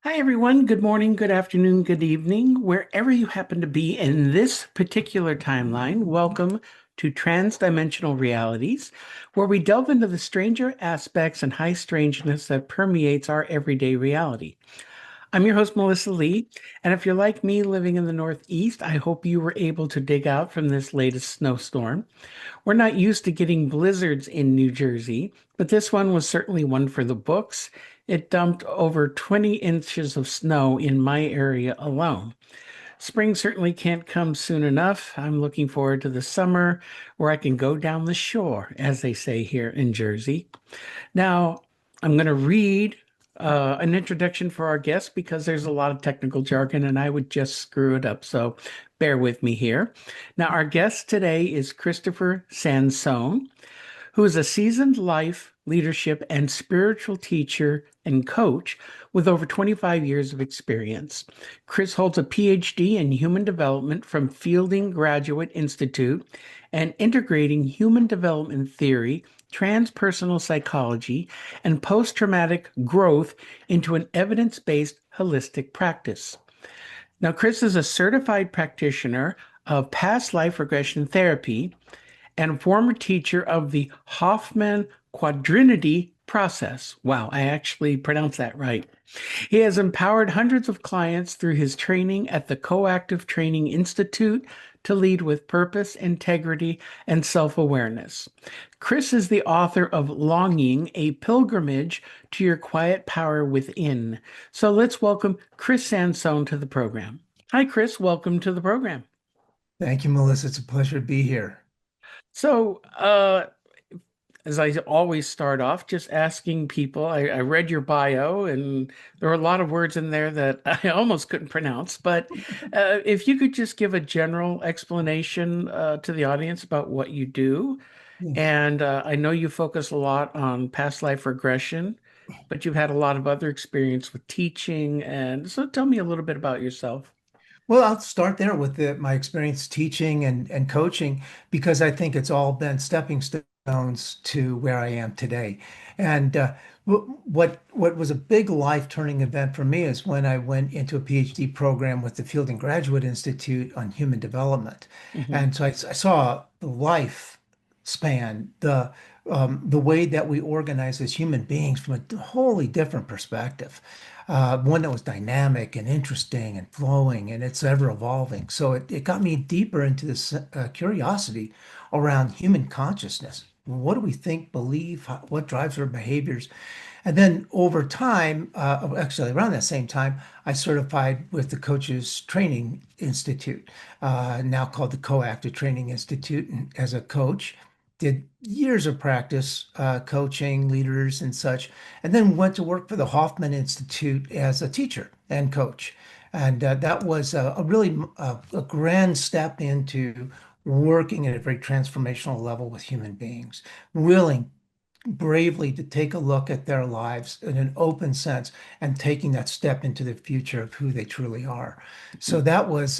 Hi, everyone. Good morning, good afternoon, good evening, wherever you happen to be in this particular timeline. Welcome to Transdimensional Realities, where we delve into the stranger aspects and high strangeness that permeates our everyday reality. I'm your host, Melissa Lee, and if you're like me living in the Northeast, I hope you were able to dig out from this latest snowstorm. We're not used to getting blizzards in New Jersey, but this one was certainly one for the books. It dumped over 20 inches of snow in my area alone. Spring certainly can't come soon enough. I'm looking forward to the summer where I can go down the shore, as they say here in Jersey. Now, I'm going to read an introduction for our guest because there's a lot of technical jargon and I would just screw it up. So bear with me here. Now, our guest today is Christopher Sansone, who is a seasoned life, leadership, and spiritual teacher and coach with over 25 years of experience. Chris holds a PhD in human development from Fielding Graduate Institute and integrating human development theory, transpersonal psychology, and post-traumatic growth into an evidence-based holistic practice. Now, Chris is a certified practitioner of past life regression therapy and former teacher of the Hoffman Quadrinity process. Wow, I actually pronounced that right. He has empowered hundreds of clients through his training at the Coactive Training Institute to lead with purpose, integrity, and self-awareness. Chris is the author of Longing, a Pilgrimage to Your Quiet Power Within. So let's welcome Chris Sansone to the program. Hi, Chris. Welcome to the program. Thank you, Melissa. It's a pleasure to be here. So, as I always start off, just asking people, I read your bio and there were a lot of words in there that I almost couldn't pronounce, but if you could just give a general explanation to the audience about what you do. Yeah. And I know you focus a lot on past life regression, but you've had a lot of other experience with teaching. And so tell me a little bit about yourself. Well, I'll start there with my experience teaching and coaching because I think it's all been stepping stones to where I am today. And what was a big life-turning event for me is when I went into a PhD program with the Fielding Graduate Institute on human development. Hmm. And so I saw the life span, the way that we organize as human beings from a wholly different perspective. One that was dynamic and interesting and flowing, and it's ever evolving. So it got me deeper into this curiosity around human consciousness. What do we think, believe, what drives our behaviors? And then over time, actually around that same time, I certified with the Coaches Training Institute, now called the Coactive Training Institute, and as a coach. Did years of practice coaching leaders and such, and then went to work for the Hoffman Institute as a teacher and coach. And that was a really a grand step into working at a very transformational level with human beings, willing bravely to take a look at their lives in an open sense and taking that step into the future of who they truly are. So that was,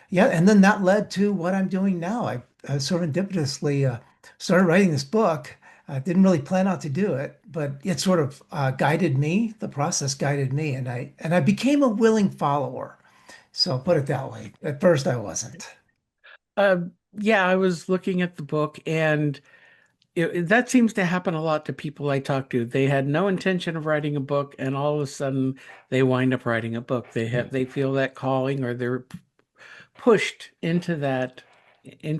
yeah, and then that led to what I'm doing now. I serendipitously started writing this book. I didn't really plan out to do it, but it sort of guided me. The process guided me, and I became a willing follower. So put it that way. At first, I wasn't. Uh, yeah, I was looking at the book and that seems to happen a lot to people I talk to. They had no intention of writing a book, and all of a sudden they wind up writing a book. They feel that calling, or they're pushed into that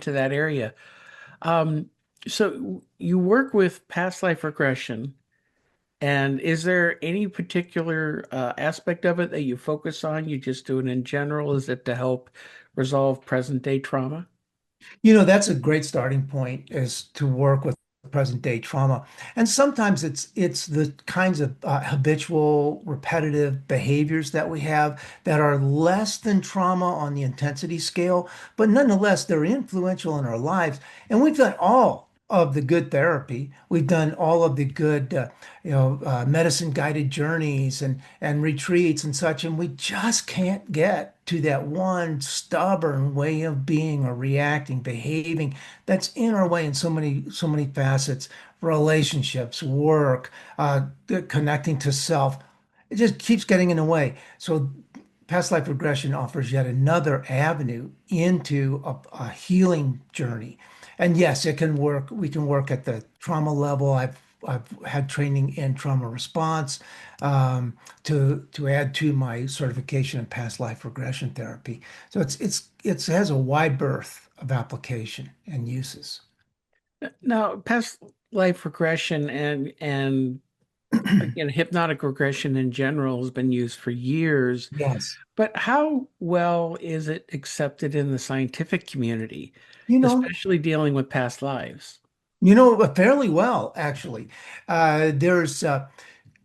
area. Um, so you work with past life regression, and is there any particular aspect of it that you focus on? You just do it in general? Is it to help resolve present day trauma? You know, that's a great starting point is to work with present day trauma. And sometimes it's the kinds of habitual, repetitive behaviors that we have that are less than trauma on the intensity scale, but nonetheless, they're influential in our lives. And we've done all of the good therapy. We've done all of the good, medicine guided journeys and retreats and such, and we just can't get to that one stubborn way of being or reacting, behaving that's in our way in so many facets, relationships, work, connecting to self. it just keeps getting in the way. So past life regression offers yet another avenue into a healing journey. And yes, it can work. We can work at the trauma level. I've had training in trauma response to add to my certification in past life regression therapy. So it has a wide berth of application and uses. Now, past life regression and hypnotic regression in general has been used for years, Yes. but how well is it accepted in the scientific community, You know, especially dealing with past lives? fairly well, actually. There's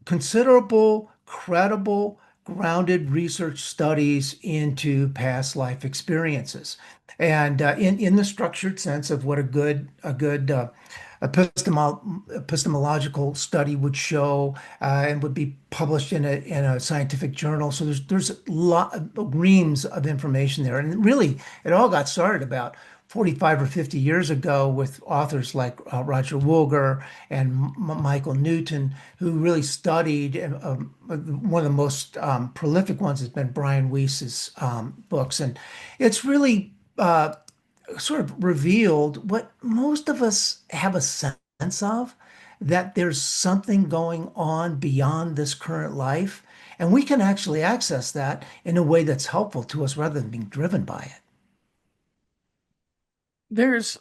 considerable, credible, grounded research studies into past life experiences, and in the structured sense of what a good epistemological study would show, and would be published in a scientific journal. So there's reams of information there, and really it all got started about 45 or 50 years ago with authors like Roger Wilger and Michael Newton, who really studied. One of the most prolific ones has been Brian Weiss's books, and it's really sort of revealed what most of us have a sense of, that there's something going on beyond this current life, and we can actually access that in a way that's helpful to us rather than being driven by it. There's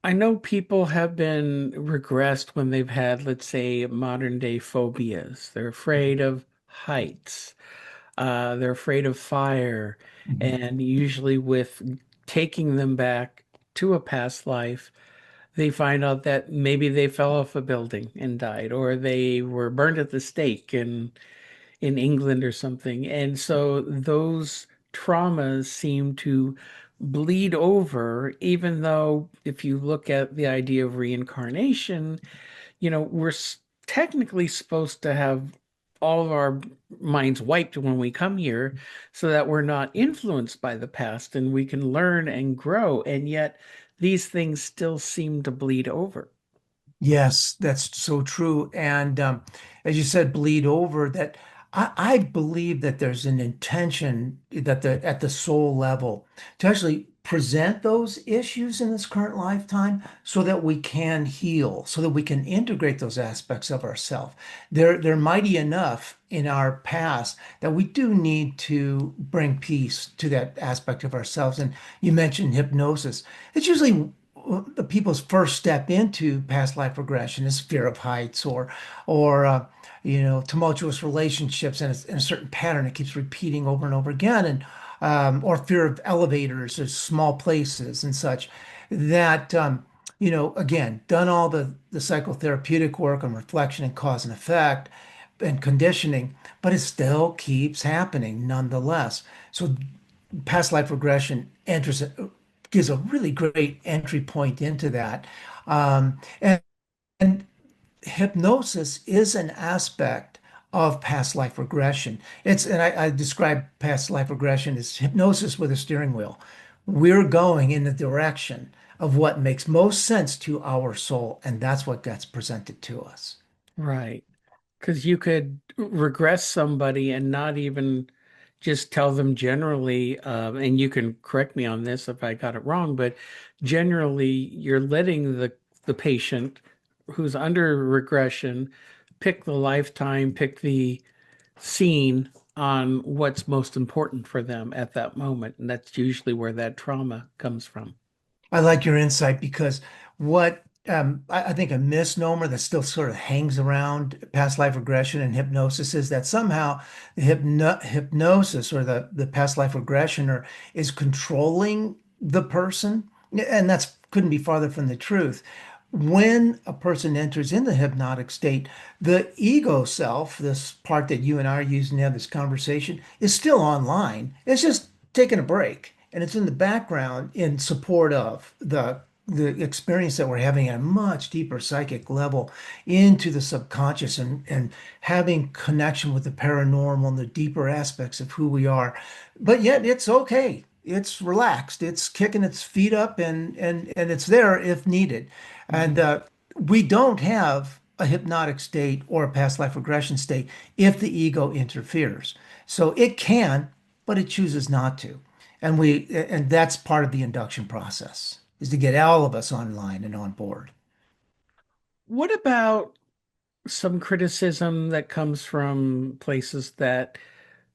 I know people have been regressed when they've had, let's say, modern day phobias. They're afraid of heights. They're afraid of fire. Mhm. And usually, with taking them back to a past life, they find out that maybe they fell off a building and died, or they were burned at the stake in England or something. And so those traumas seem to bleed over, even though if you look at the idea of reincarnation, we're technically supposed to have all of our minds wiped when we come here so that we're not influenced by the past and we can learn and grow. And yet these things still seem to bleed over. Yes, that's so true. And as you said, bleed over, that I believe that there's an intention that at the soul level to actually present those issues in this current lifetime so that we can heal, so that we can integrate those aspects of ourselves. They're mighty enough in our past that we do need to bring peace to that aspect of ourselves. And you mentioned hypnosis. It's usually the people's first step into past life regression is fear of heights, or tumultuous relationships in a certain pattern that keeps repeating over and over again, and or fear of elevators or small places and such. That again, done all the psychotherapeutic work on reflection and cause and effect and conditioning, but it still keeps happening nonetheless. So past life regression gives a really great entry point into that. And hypnosis is an aspect of past life regression. I describe past life regression as hypnosis with a steering wheel. We're going in the direction of what makes most sense to our soul, and that's what gets presented to us. Right. Because you could regress somebody and not even just tell them generally, and you can correct me on this if I got it wrong, but generally you're letting the patient who's under regression pick the lifetime, pick the scene on what's most important for them at that moment. And that's usually where that trauma comes from. I like your insight because what I think a misnomer that still sort of hangs around past life regression and hypnosis is that somehow the hypnosis or the past life regressioner is controlling the person. And that's couldn't be farther from the truth. When a person enters in the hypnotic state, the ego self, this part that you and I are using to have this conversation, is still online. It's just taking a break, and it's in the background in support of the experience that we're having at a much deeper psychic level into the subconscious, and having connection with the paranormal and the deeper aspects of who we are. But yet it's okay. It's relaxed. It's kicking its feet up, and it's there if needed. And we don't have a hypnotic state or a past life regression state if the ego interferes. So it can, but it chooses not to. And that's part of the induction process is to get all of us online and on board. What about some criticism that comes from places that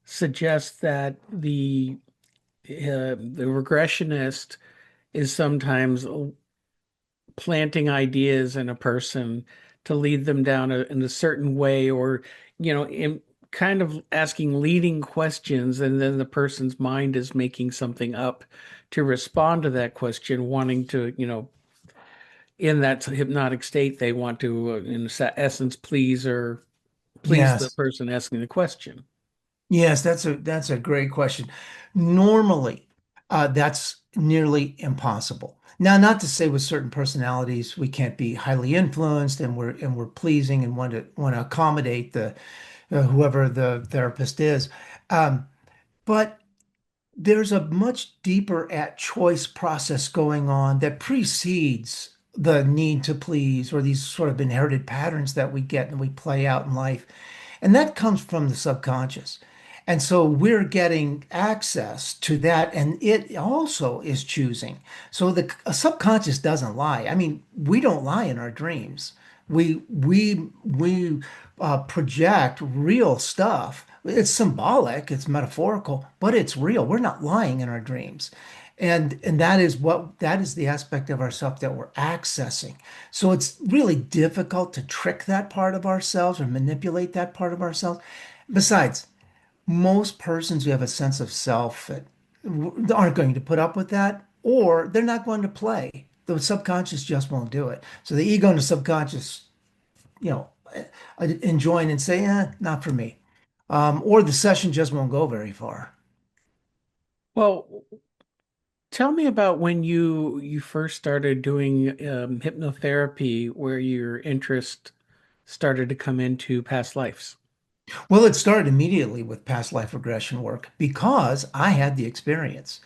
suggest that the regressionist is sometimes planting ideas in a person to lead them down in a certain way, or in kind of asking leading questions, and then the person's mind is making something up to respond to that question, wanting to, in that hypnotic state, they want to, in essence, please the Yes. person asking the question. Yes, that's a great question. Normally, that's nearly impossible. Now, not to say with certain personalities we can't be highly influenced and we're pleasing and want to accommodate the whoever the therapist is. But there's a much deeper at choice process going on that precedes the need to please or these sort of inherited patterns that we get and we play out in life. And that comes from the subconscious. And so we're getting access to that, and it also is choosing. So the subconscious doesn't lie. I mean, we don't lie in our dreams. We project real stuff. It's symbolic, it's metaphorical, but it's real. We're not lying in our dreams. And that is the aspect of ourself that we're accessing. So it's really difficult to trick that part of ourselves or manipulate that part of ourselves. Besides, most persons who have a sense of self that aren't going to put up with that, or they're not going to play. The subconscious just won't do it. So the ego and the subconscious, you know, enjoin and say, not for me. Or the session just won't go very far. Well, tell me about when you first started doing hypnotherapy, where your interest started to come into past lives. Well, it started immediately with past life regression work because I had the experience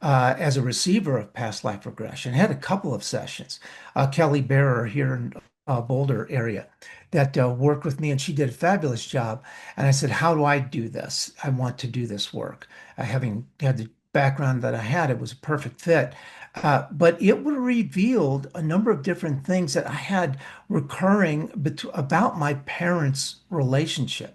as a receiver of past life regression. I had a couple of sessions. Kelly Barrer here in Boulder area that worked with me, and she did a fabulous job. And I said, "How do I do this? I want to do this work." Having had the background that I had, it was a perfect fit. But it would have revealed a number of different things that I had recurring about my parents' relationship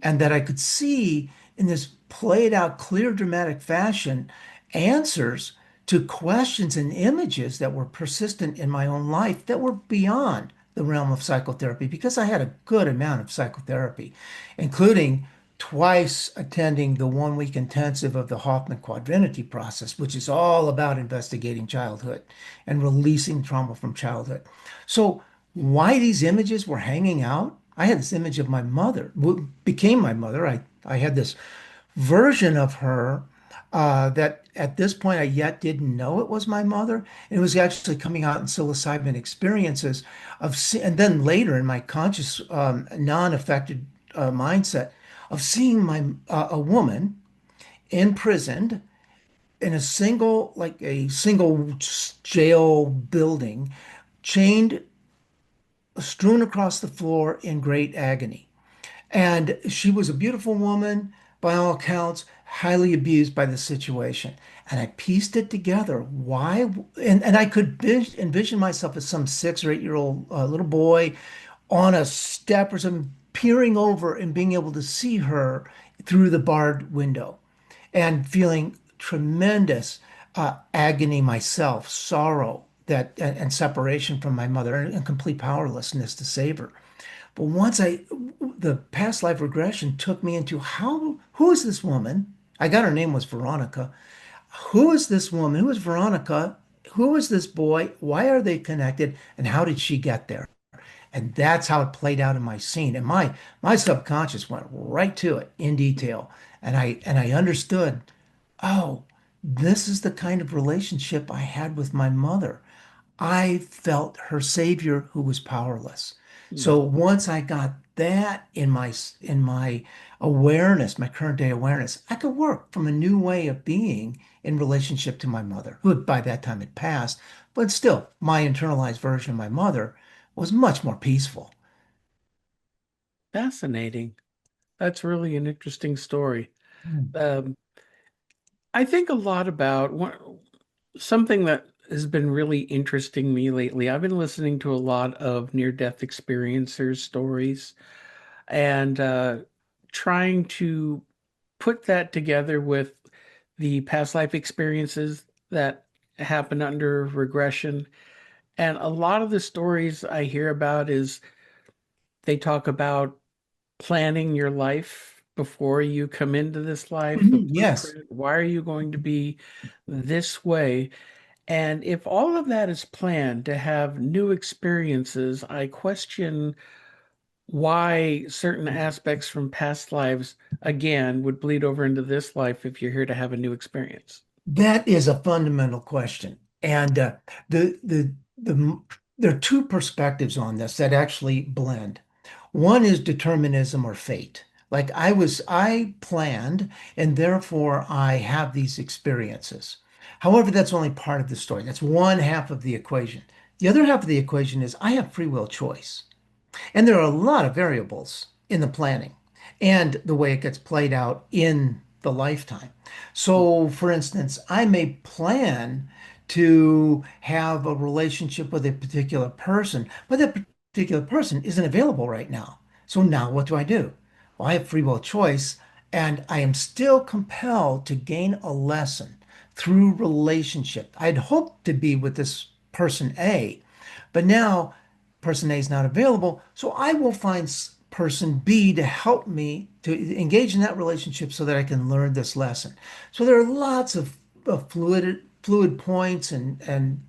and that I could see in this played out, clear, dramatic fashion answers to questions and images that were persistent in my own life that were beyond the realm of psychotherapy because I had a good amount of psychotherapy, including twice attending the 1 week intensive of the Hoffman Quadrinity process, which is all about investigating childhood and releasing trauma from childhood. So, why these images were hanging out? I had this image of my mother, who became my mother. I had this version of her that at this point I yet didn't know it was my mother. And it was actually coming out in psilocybin experiences and then later in my conscious, non-affected mindset of seeing a woman imprisoned in a single jail building, chained, strewn across the floor in great agony. And she was a beautiful woman, by all accounts, highly abused by the situation. And I pieced it together. Why? And I could envision myself as some 6 or 8 year old little boy on a step or something, peering over and being able to see her through the barred window and feeling tremendous agony myself, sorrow and separation from my mother and complete powerlessness to save her. But the past life regression took me into who is this woman? I got her name was Veronica. Who is this woman? Who is Veronica? Who is this boy? Why are they connected? And how did she get there? And that's how it played out in my scene. And my subconscious went right to it in detail. And I understood, oh, this is the kind of relationship I had with my mother. I felt her savior who was powerless. Hmm. So once I got that in my awareness, my current day awareness, I could work from a new way of being in relationship to my mother, who by that time had passed, but still my internalized version of my mother was much more peaceful. Fascinating. That's really an interesting story. Mm. Um, I think a lot about something that has been really interesting me lately. I've been listening to a lot of near-death experiencers stories and trying to put that together with the past life experiences that happen under regression. And a lot of the stories I hear about is they talk about planning your life before you come into this life, the Mhm. Yes. blueprint. Why are you going to be this way? And if all of that is planned to have new experiences, I question why certain aspects from past lives, again, would bleed over into this life if you're here to have a new experience. That is a fundamental question. And the there are two perspectives on this that actually blend. One is determinism or fate. Like I planned, and therefore I have these experiences. However, that's only part of the story. That's one half of the equation. The other half of the equation is I have free will choice. And there are a lot of variables in the planning and the way it gets played out in the lifetime. So, for instance, I may plan to have a relationship with a particular person, but that particular person isn't available right now. So now what do I do? Well, I have free will choice, and I am still compelled to gain a lesson through relationship. I'd hoped to be with this person A, but now person A is not available, so I will find person B to help me to engage in that relationship so that I can learn this lesson. So there are lots of fluid points and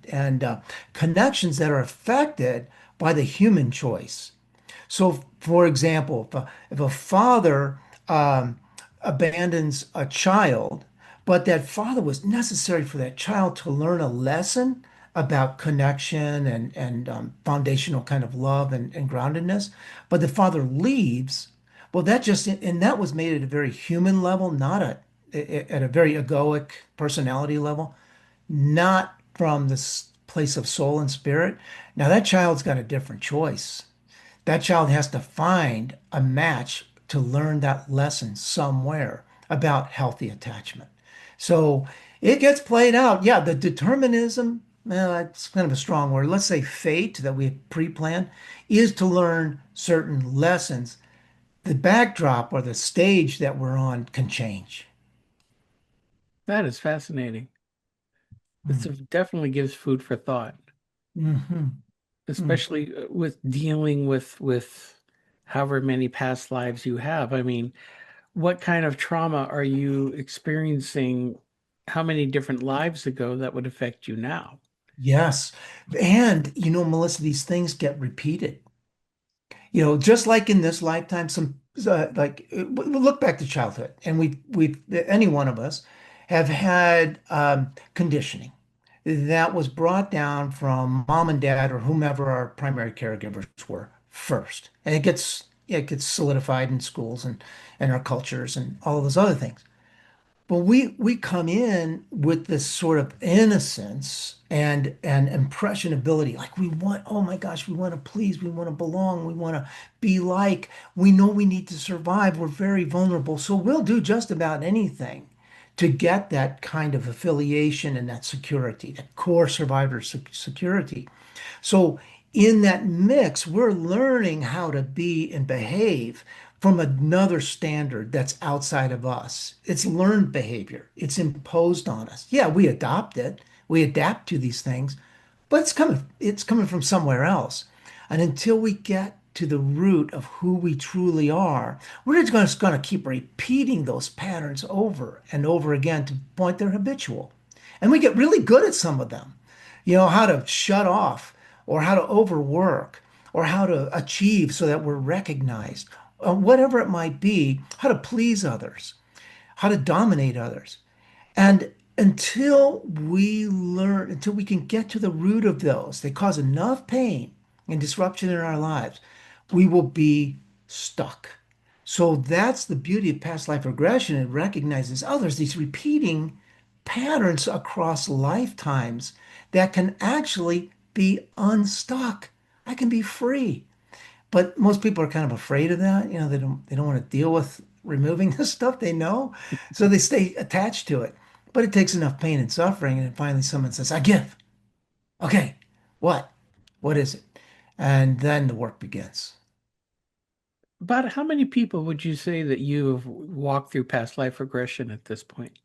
connections that are affected by the human choice. So, for example, if a father um, abandons a child, but that father was necessary for that child to learn a lesson about connection and foundational kind of love and groundedness, but the father leaves, well, that just and that was made at a very human level, not at a very egoic personality level, not from this place of soul and spirit. Now that child's got a different choice. That child has to find a match to learn that lesson somewhere about healthy attachment. So it gets played out. Yeah, the determinism, well, that's kind of a strong word. Let's say fate that we pre-planned is to learn certain lessons. The backdrop or the stage that we're on can change. That is fascinating. This Mm. definitely gives food for thought, Mhm. Mm. especially with dealing with however many past lives you have. I mean, what kind of trauma are you experiencing? How many different lives ago that would affect you now? Yes. And Melissa, these things get repeated. Just like in this lifetime, look back to childhood, and we any one of us have had conditioning that was brought down from mom and dad or whomever our primary caregivers were first, and it gets solidified in schools and our cultures and all of those other things. But we come in with this sort of innocence and impressionability. Like we want, oh my gosh, we want to please, we want to belong, we want to be like, we know we need to survive. We're very vulnerable. So we'll do just about anything to get that kind of affiliation and that security, that core survivor security. So in that mix, we're learning how to be and behave from another standard that's outside of us. It's learned behavior. It's imposed on us. Yeah, we adopt it. We adapt to these things, but it's coming from somewhere else. And until we get to the root of who we truly are, we're just going to keep repeating those patterns over and over again to the point they're habitual. And we get really good at some of them. How to shut off or how to overwork or how to achieve so that we're recognized, whatever it might be, how to please others, how to dominate others. And until we can get to the root of those, they cause enough pain and disruption in our lives, we will be stuck. So that's the beauty of past life regression. It recognizes, oh, there's these repeating patterns across lifetimes that can actually be unstuck. I can be free. but most people are kind of afraid of that. They don't want to deal with removing the stuff they know. So they stay attached to it. But it takes enough pain and suffering, and then finally someone says, I give. Okay, what? What is it? And then the work begins. About how many people would you say that you have walked through past life regression at this point?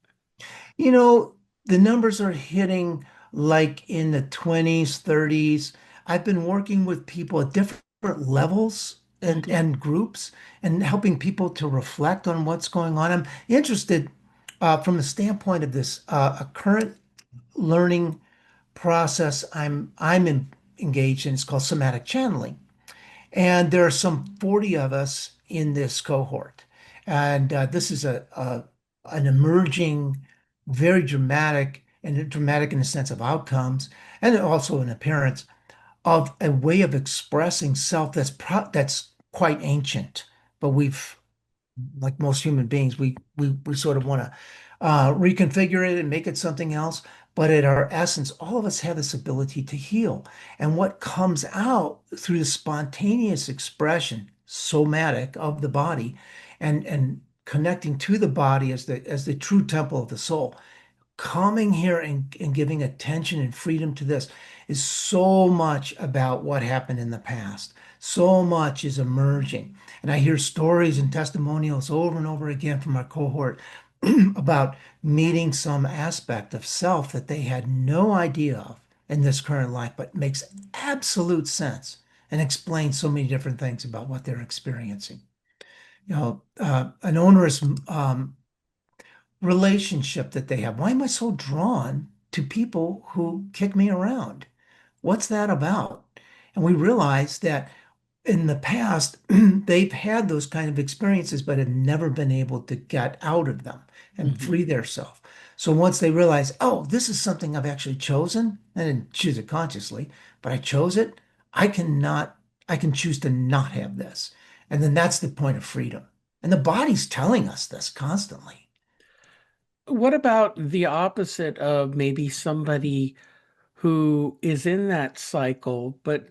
You know, the numbers are hitting like in the 20s, 30s. I've been working with people at different levels Hmm. and groups and helping people to reflect on what's going on. I'm interested from the standpoint of this a current learning process engaged in. It's called somatic channeling. And there are some 40 of us in this cohort. And this is an emerging, very dramatic, and dramatic in the sense of outcomes, and also an appearance of a way of expressing self that's quite ancient. But we've like most human beings, we sort of want to reconfigure it and make it something else. But at our essence, all of us have this ability to heal. And what comes out through the spontaneous expression, somatic of the body, and connecting to the body as the true temple of the soul, coming here and giving attention and freedom to this is so much about what happened in the past. So much is emerging. And I hear stories and testimonials over and over again from our cohort about meeting some aspect of self that they had no idea of in this current life, but makes absolute sense and explains so many different things about what they're experiencing. An onerous relationship that they have. Why am I so drawn to people who kick me around? What's that about? And we realize that in the past, they've had those kind of experiences, but have never been able to get out of them and Hmm. free theirself. So once they realize, oh, this is something I've actually chosen, I didn't choose it consciously, but I chose it, I cannot, I can choose to not have this. And then that's the point of freedom. And the body's telling us this constantly. What about the opposite of maybe somebody who is in that cycle, but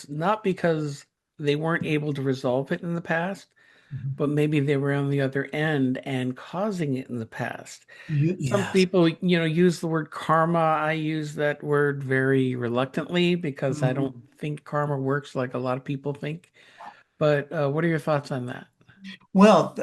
not because they weren't able to resolve it in the past, Mhm. but maybe they were on the other end and causing it in the past? Some Yes. people, use the word karma. I use that word very reluctantly because I don't Mhm. think karma works like a lot of people think. But what are your thoughts on that? Well,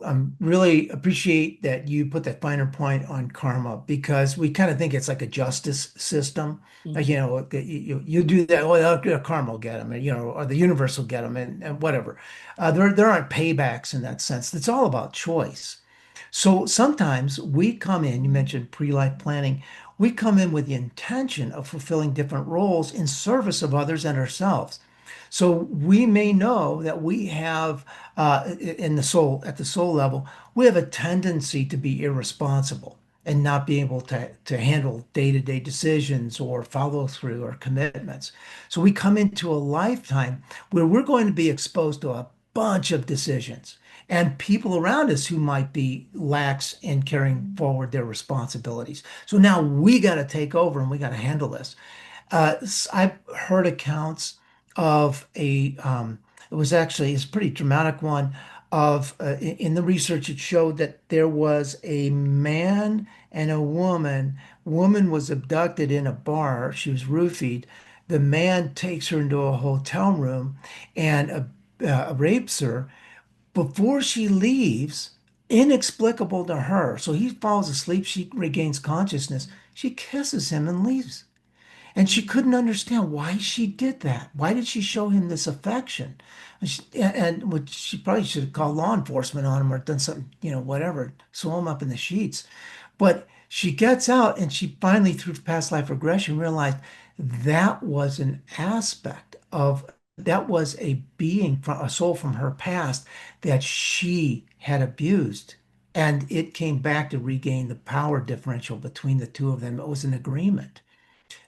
I'm really appreciate that you put that finer point on karma because we kind of think it's like a justice system. Like, Hmm. you do that, well, karma will get them, and, or the universe will get them, and whatever. There aren't paybacks in that sense. It's all about choice. So sometimes we come in, you mentioned pre-life planning, we come in with the intention of fulfilling different roles in service of others and ourselves. So we may know that we have in the soul, at the soul level, we have a tendency to be irresponsible and not be able to handle day-to-day decisions or follow through or commitments. So we come into a lifetime where we're going to be exposed to a bunch of decisions and people around us who might be lax in carrying forward their responsibilities. So now we got to take over and we got to handle this. I've heard accounts of it was actually, it's a pretty dramatic one of, in the research, it showed that there was a man and a woman. Woman was abducted in a bar. She was roofied. The man takes her into a hotel room and rapes her before she leaves, inexplicable to her. So he falls asleep. She regains consciousness. She kisses him and leaves. And she couldn't understand why she did that. Why did she show him this affection? And which she probably should have called law enforcement on him or done something, whatever, sew him up in the sheets. But she gets out and she finally, through past life regression, realized that was an aspect of that was a being from a soul from her past that she had abused. And it came back to regain the power differential between the two of them. It was an agreement.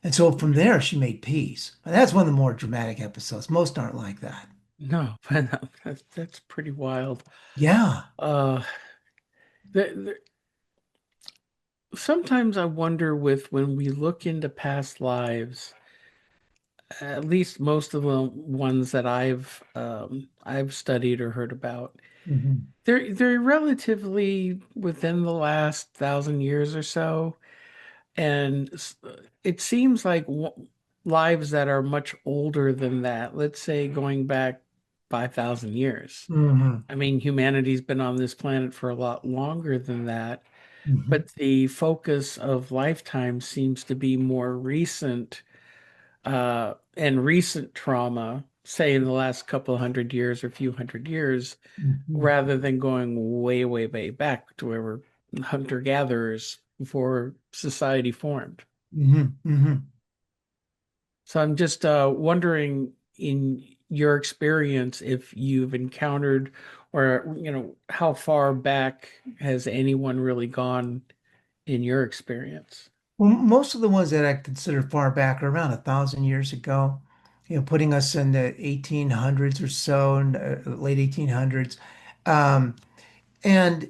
And so from there, she made peace. And that's one of the more dramatic episodes. Most aren't like that. No, but no, that's pretty wild. Yeah. Uh, the, Sometimes I wonder with when we look into past lives, at least most of the ones that I've studied or heard about, Hmm. they're relatively within the last 1,000 years or so, and it seems like lives that are much older than that, let's say going back 5,000 years. Hmm. I mean, humanity's been on this planet for a lot longer than that, Hmm. but the focus of lifetime seems to be more recent, and recent trauma, say in the last couple of 100 years or few 100 years, Hmm. rather than going way, way, way back to where we're hunter-gatherers before society formed. Hmm. Hmm. So I'm just wondering, in your experience, if you've encountered, or how far back has anyone really gone in your experience? Well, most of the ones that I consider far back are around 1,000 years ago, putting us in the 1800s or so, and late 1800s. Um, and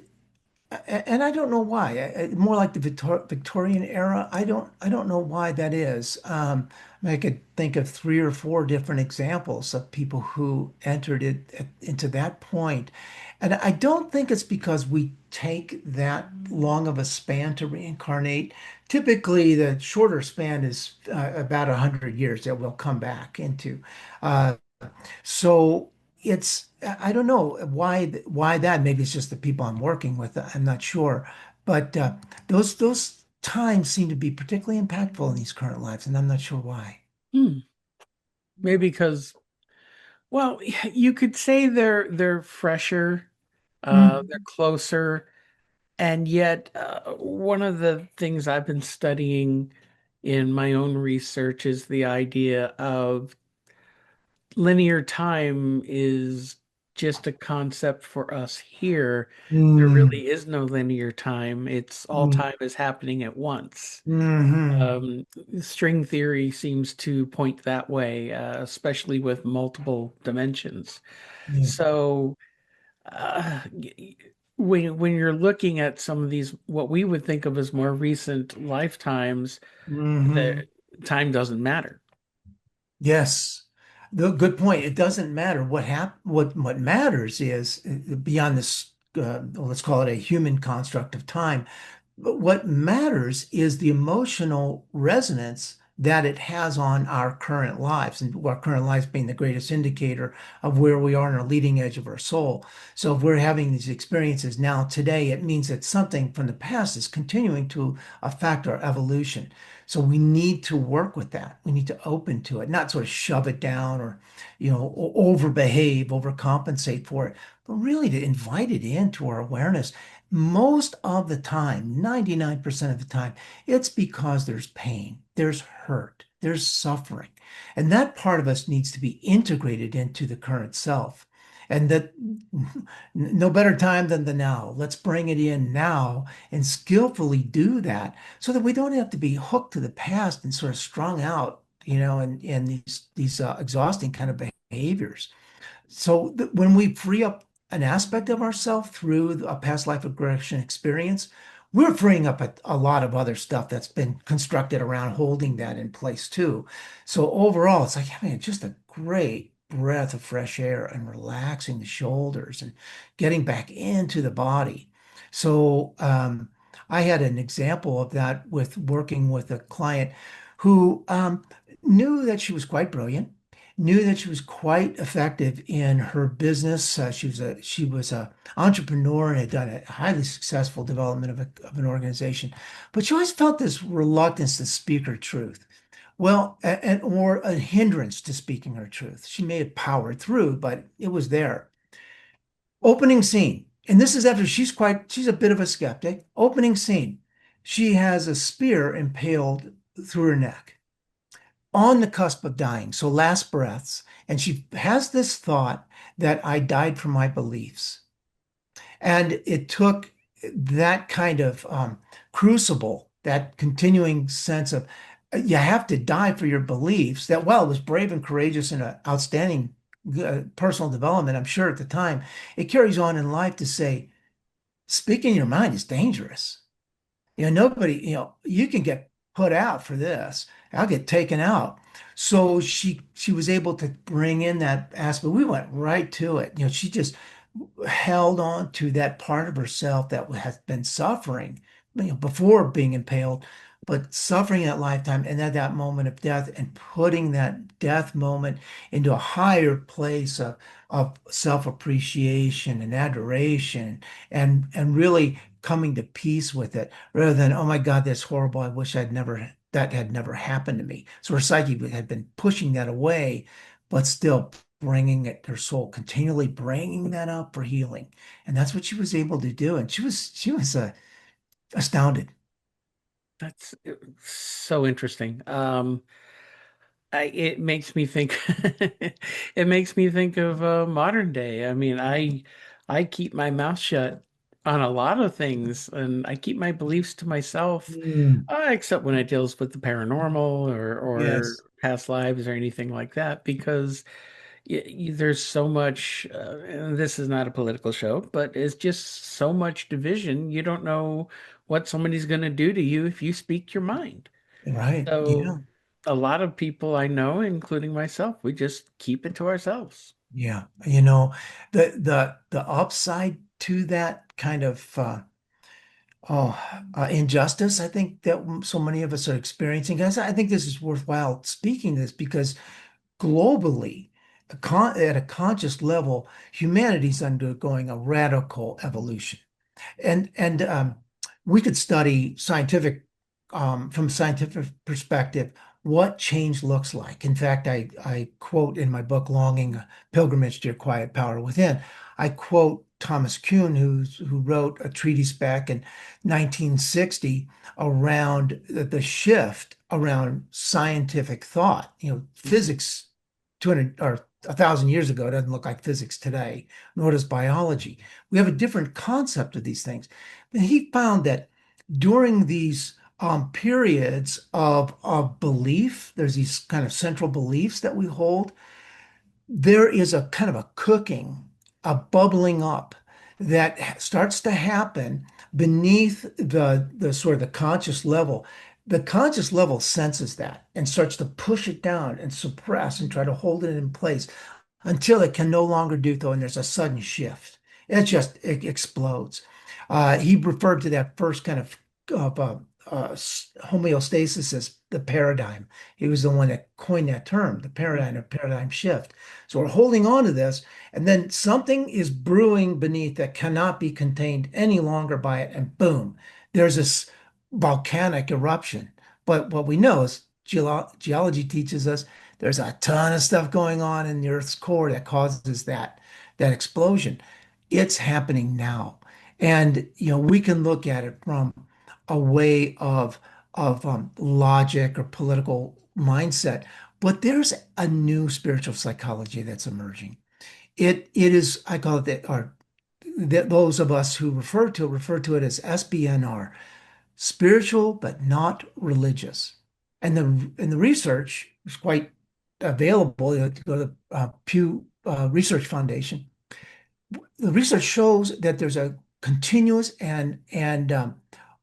and I don't know why. More like the Victorian era. I don't know why that is. I mean, I could think of three or four different examples of people who entered it into that point. And I don't think it's because we take that long of a span to reincarnate. Typically, the shorter span is about 100 years that we'll come back into. Uh, so I don't know why that. Maybe it's just the people I'm working with. I'm not sure, but those times seem to be particularly impactful in these current lives, and I'm not sure why. Hmm. Maybe because, well, you could say they're fresher, they're Mm, closer, and yet one of the things I've been studying in my own research is the idea of linear time is just a concept for us here. There mm, really is no linear time. It's all mm, time is happening at once. mhm. Um, String theory seems to point that way, especially with multiple dimensions. Yeah. So, uh, when you're looking at some of these, what we would think of as more recent lifetimes, the Mhm. time doesn't matter. Yes. The good point. It doesn't matter what matters is beyond this let's call it a human construct of time. But what matters is the emotional resonance that it has on our current lives, and our current lives being the greatest indicator of where we are on our leading edge of our soul. So if we're having these experiences now today, it means that something from the past is continuing to affect our evolution. So we need to work with that. We need to open to it, not sort of shove it down or, overbehave, overcompensate for it, but really to invite it into our awareness. Most of the time, 99% of the time, it's because there's pain, there's hurt, there's suffering. And that part of us needs to be integrated into the current self. And that no better time than the now. Let's bring it in now and skillfully do that so that we don't have to be hooked to the past and sort of strung out, and these exhausting kind of behaviors. So when we free up an aspect of ourselves through a past life regression experience, we're freeing up a lot of other stuff that's been constructed around holding that in place too. So overall, it's like, I mean, just a great breath of fresh air and relaxing the shoulders and getting back into the body. So I had an example of that with working with a client who knew that she was quite brilliant, knew that she was quite effective in her business. She was a entrepreneur and had done a highly successful development of an organization, but she always felt this reluctance to speak her truth. Well, or a hindrance to speaking her truth. She may have powered through, but it was there. Opening scene, and this is after she's a bit of a skeptic. Opening scene, she has a spear impaled through her neck on the cusp of dying, so last breaths, and she has this thought that I died for my beliefs. And it took that kind of crucible, that continuing sense of you have to die for your beliefs, that, well, it was brave and courageous and outstanding personal development, I'm sure at the time. It carries on in life to say, speaking your mind is dangerous. Nobody, you can get put out for this. I'll get taken out. So she was able to bring in that aspect. We went right to it. She just held on to that part of herself that has been suffering, before being impaled, but suffering that lifetime and at that moment of death, and putting that death moment into a higher place of self-appreciation and adoration, and really coming to peace with it, rather than, oh my God, that's horrible. I wish that had never happened to me. So her psyche had been pushing that away, but still bringing it, her soul continually bringing that up for healing. And that's what she was able to do. And she was astounded. That's so interesting. It makes me think it makes me think of modern day. I mean, I keep my mouth shut on a lot of things, and I keep my beliefs to myself, Mm, except when it deals with the paranormal or yes, past lives or anything like that, because there's so much, and this is not a political show, but it's just so much division. You don't know what somebody's going to do to you if you speak your mind. right. So Yeah. a lot of people I know, including myself, we just keep it to ourselves. Yeah. The upside to that kind of oh injustice, I think that so many of us are experiencing. Guys, I think this is worthwhile speaking this because globally, at a conscious level, humanity's undergoing a radical evolution. And we could study from a scientific perspective what change looks like. In fact, I quote in my book Longing: Pilgrimage to Your Quiet Power Within. I quote Thomas Kuhn, who wrote a treatise back in 1960 around the shift around scientific thought. Physics 200 or 1,000 years ago doesn't look like physics today, nor does biology. We have a different concept of these things. And he found that during these periods of belief, there's these kind of central beliefs that we hold. There is a kind of a cooking, a bubbling up that starts to happen beneath the sort of the conscious level. The conscious level senses that and starts to push it down and suppress and try to hold it in place until it can no longer do so, and there's a sudden shift. It explodes. He referred to that first kind of homeostasis as the paradigm. He was the one that coined that term, the paradigm or paradigm shift. So we're holding on to this, and then something is brewing beneath that cannot be contained any longer by it, and boom, there's this volcanic eruption. But what we know is geology teaches us there's a ton of stuff going on in the Earth's core that causes that explosion. It's happening now. And we can look at it from a way of logic or political mindset, but there's a new spiritual psychology that's emerging. It is, I call it that, or that those of us who refer to it as SBNR, spiritual but not religious. And the research is quite available. You go to the Pew Research Foundation. The research shows that there's a continuous and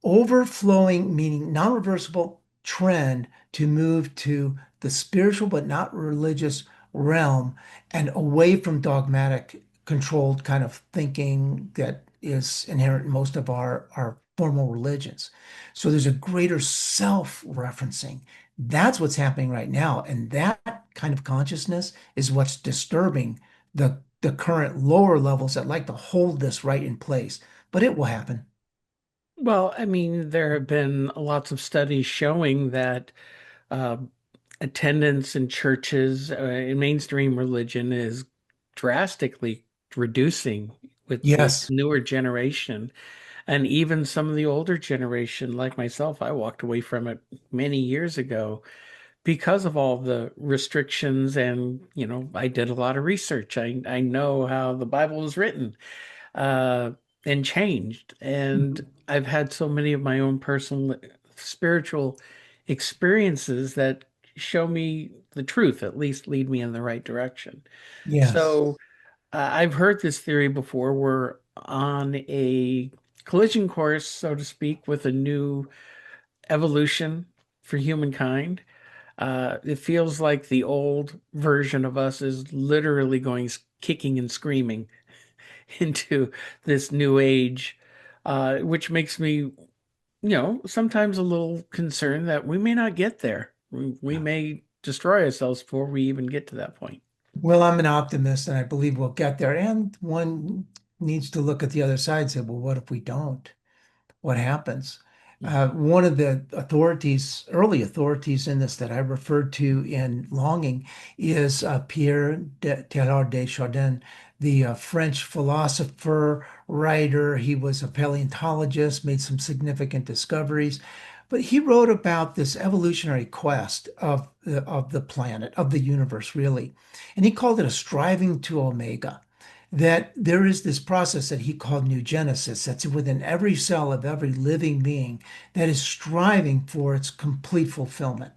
overflowing, meaning non-reversible trend to move to the spiritual but not religious realm and away from dogmatic, controlled kind of thinking that is inherent in most of our formal religions. So there's a greater self-referencing. That's what's happening right now. And that kind of consciousness is what's disturbing the current lower levels that like to hold this right in place. But it will happen. Well, I mean, there have been lots of studies showing that uh, attendance in churches in mainstream religion is drastically reducing with Yes. newer generation. And even some of the older generation, like myself, I walked away from it many years ago because of all the restrictions. And, I did a lot of research. I know how the Bible was written uh, and changed. And Mhm. I've had so many of my own personal spiritual experiences that show me the truth, at least lead me in the right direction. Yes. So I've heard this theory before. We're on a collision course, so to speak, with a new evolution for humankind. It feels like the old version of us is literally going kicking and screaming into this new age, which makes me, sometimes a little concerned that we may not get there. We may destroy ourselves before we even get to that point. Well, I'm an optimist and I believe we'll get there. And one needs to look at the other side and say, well, what if we don't? What happens? One of the authorities, early authorities in this that I referred to in Longing is Pierre de Teilhard de Chardin, the French philosopher, writer. He was a paleontologist, made some significant discoveries. But he wrote about this evolutionary quest of the planet, of the universe, really. And he called it a striving to omega, that there is this process that he called new genesis that's within every cell of every living being that is striving for its complete fulfillment.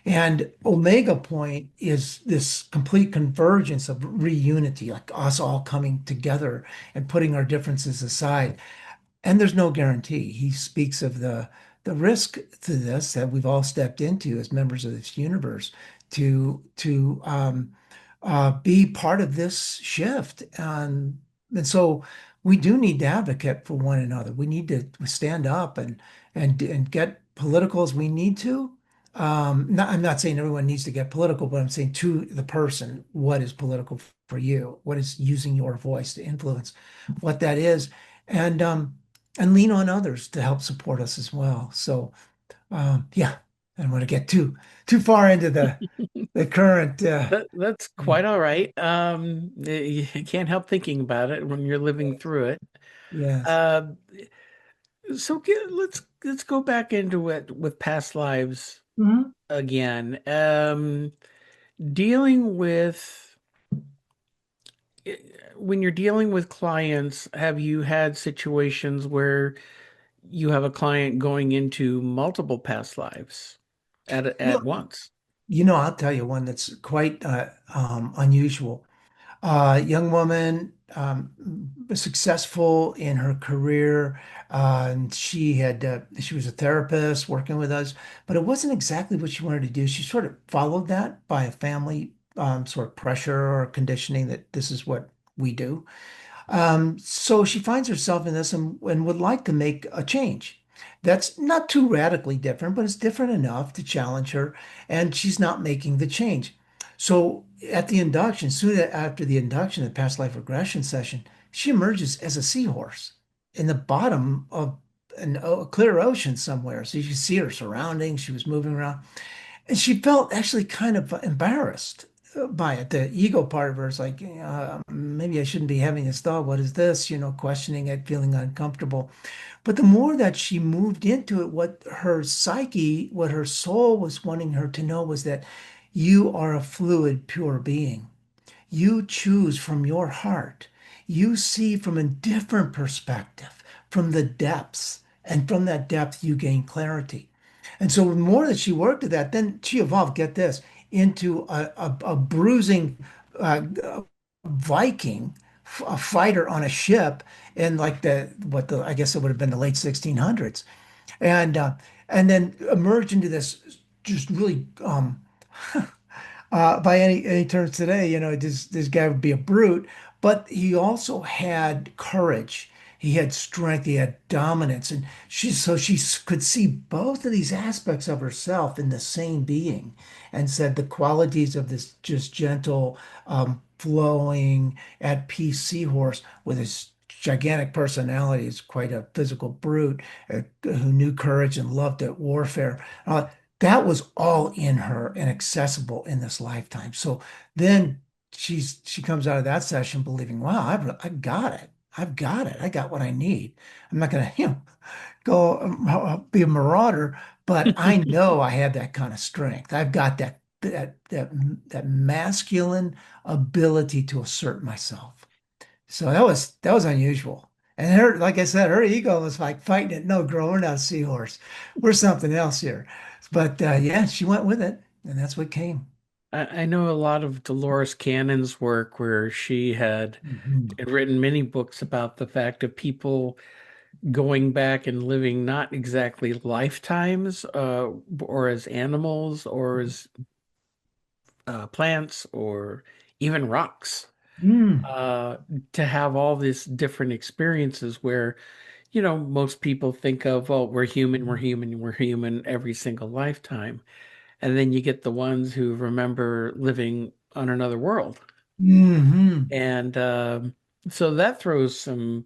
And Omega Point is this complete convergence of reunity, like us all coming together and putting our differences aside. And there's no guarantee. He speaks of the risk to this that we've all stepped into as members of this universe to be part of this shift. And so we do need to advocate for one another. We need to stand up and get political as we need to. I'm not saying everyone needs to get political, but I'm saying to the person, what is political for you? What is using your voice to influence what that is? And and lean on others to help support us as well. So yeah, I don't want to get too far into the current That's quite all right. You can't help thinking about it when you're living through it. yes. Uh, let's go back into it with past lives Mhm. again. Dealing with when you're dealing with clients, have you had situations where you have a client going into multiple past lives at Well, once? I'll tell you one that's quite unusual. Young woman, successful in her career. And she was a therapist working with us, but it wasn't exactly what she wanted to do. She sort of followed that by a family sort of pressure or conditioning that this is what we do. So she finds herself in this and would like to make a change. That's not too radically different, but it's different enough to challenge her, and she's not making the change. So at the induction, soon after the induction, the past life regression session, she emerges as a seahorse in the bottom of a clear ocean somewhere. So you can see her surroundings. She was moving around. And she felt actually kind of embarrassed by it. The ego part of her is like, maybe I shouldn't be having this thought. What is this? Questioning it, feeling uncomfortable. But the more that she moved into it, what her psyche, what her soul was wanting her to know was that you are a fluid, pure being. You choose from your heart. You see from a different perspective, from the depths. And from that depth, you gain clarity. And so the more that she worked at that, then she evolved, get this, into a bruising Viking, a fighter on a ship in like I guess it would have been the late 1600s. And and then emerged into this just really by any terms today, this guy would be a brute, but he also had courage. He had strength. He had dominance, and she could see both of these aspects of herself in the same being, and said the qualities of this just gentle, flowing, at peace seahorse with his gigantic personality is quite a physical brute who knew courage and loved at warfare. That was all in her and accessible in this lifetime. So then she comes out of that session believing, wow, I've got it. I've got it. I got what I need. I'm not going to, go be a marauder, but I know I have that kind of strength. I've got that masculine ability to assert myself. So that was unusual. And her, like I said, her ego was like fighting it. No, girl, we're not a seahorse. We're something else here. But yeah, she went with it, and that's what came. I know a lot of Dolores Cannon's work where she had Mhm. written many books about the fact of people going back and living not exactly lifetimes, or as animals, or as plants, or even rocks, Mm, uh, to have all these different experiences where, most people think of, oh, we're human every single lifetime. And then you get the ones who remember living on another world. hmm. And so that throws some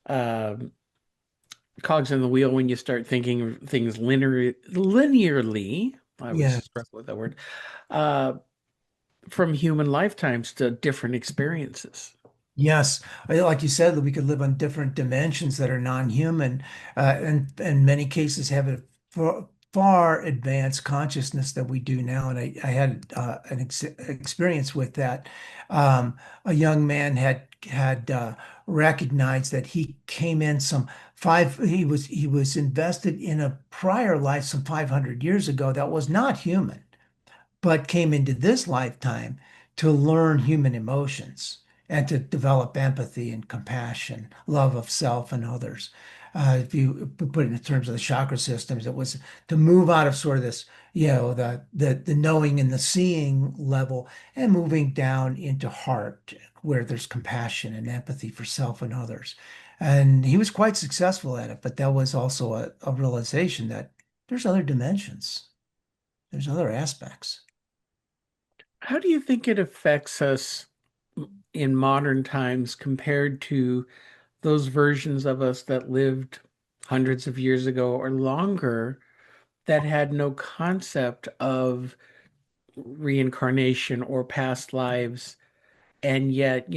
um cogs in the wheel when you start thinking of things linearly. I was Yeah. struck with that word. Uh, from human lifetimes to different experiences. Yes, like you said, we could live on different dimensions that are non-human, and in many cases have a far advanced consciousness that we do now. And I had an ex experience with that. A young man had recognized that he came in some five. He was invested in a prior life some 500 years ago that was not human, but came into this lifetime to learn human emotions and to develop empathy and compassion, love of self and others. If you put it in terms of the chakra systems, it was to move out of sort of this, the knowing and the seeing level and moving down into heart, where there's compassion and empathy for self and others. And he was quite successful at it, but that was also a realization that there's other dimensions, there's other aspects. How do you think it affects us in modern times compared to those versions of us that lived hundreds of years ago or longer, that had no concept of reincarnation or past lives, and yet,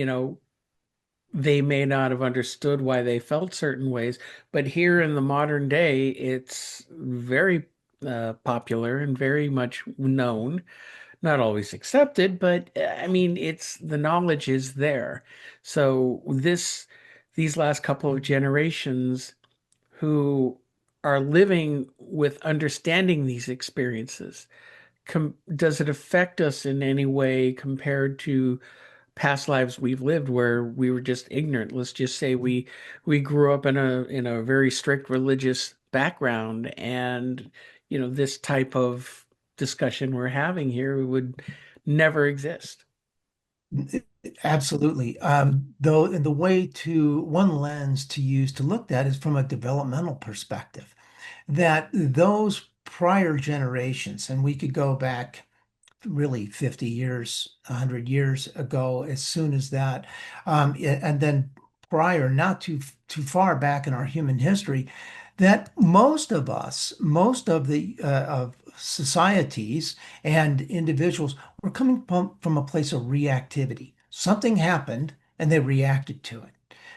they may not have understood why they felt certain ways, but here in the modern day, it's very popular and very much known, not always accepted, but I mean, it's the knowledge is there. So these last couple of generations who are living with understanding these experiences, does it affect us in any way compared to past lives we've lived where we were just ignorant? Let's just say we grew up in a very strict religious background, and this type of discussion we're having here would never exist. Absolutely. Though the way to one lens to use to look at is from a developmental perspective, that those prior generations, and we could go back really 50 years, 100 years ago, as soon as that, and then prior, not too far back in our human history, that most of us, most of the of societies and individuals were coming from a place of reactivity. Something happened and they reacted to it.